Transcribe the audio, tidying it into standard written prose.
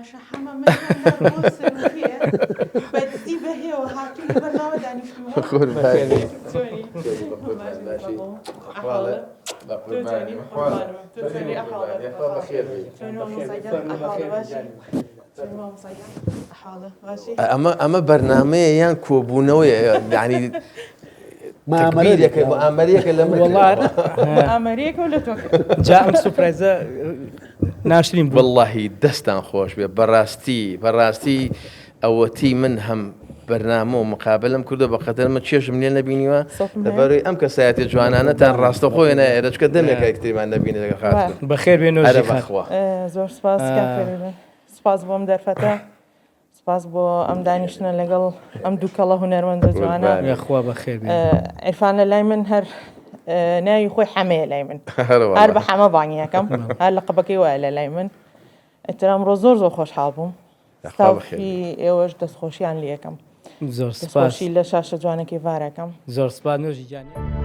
باشا حما مثلا بوسن فيه بدي بهي وهاتوا لي برنامج دانشتوها خور باقي توني أحواله توني توني أحواله بخير توني مصيّد أحواله ماشي توني مصيّد أحواله ماشي اما برنامج كوبونوي يعني مؤامريك والله أمريكا ولا توكل جاء سوربرايزا ناشرين بو والله دستان خوش بێ بەڕاستی ئەوەتی من هەم بەرنامە و مقابلم کردو بە قەدەر من چێژم لێ نەبینیوە لەبەروی ئەم کەسایەتی جوانانەتان ڕاستەخۆی نایە دەچکە دەمێکە یەکتریمان نەبینێ لەگەڵ خاتم بەخێر بێنەوە زۆر سپاس کافرێنە سپاس بۆ ئەم دەرفەتە سپاس بۆ ئەم دانیشتنە لەگەڵ ئەم دوو کەڵە هونەرمەندە جوانە خوا بەخێر بێ عیرفان لە لای من هەر ناوی خۆی حەمەیە لای من هەر بە حەمە بانگی یەکەم هەر لەقەبەکەی وایە لە لای من ئەترامڕۆ زۆر خۆشحاڵ بووم ستاوی ئێوەش دەستخۆشییان لە یەکەم زۆر سپاس دەستخۆشی لە شاشە جوانەکەی ڤارەکەم زۆر سپاس نوێژی جانیان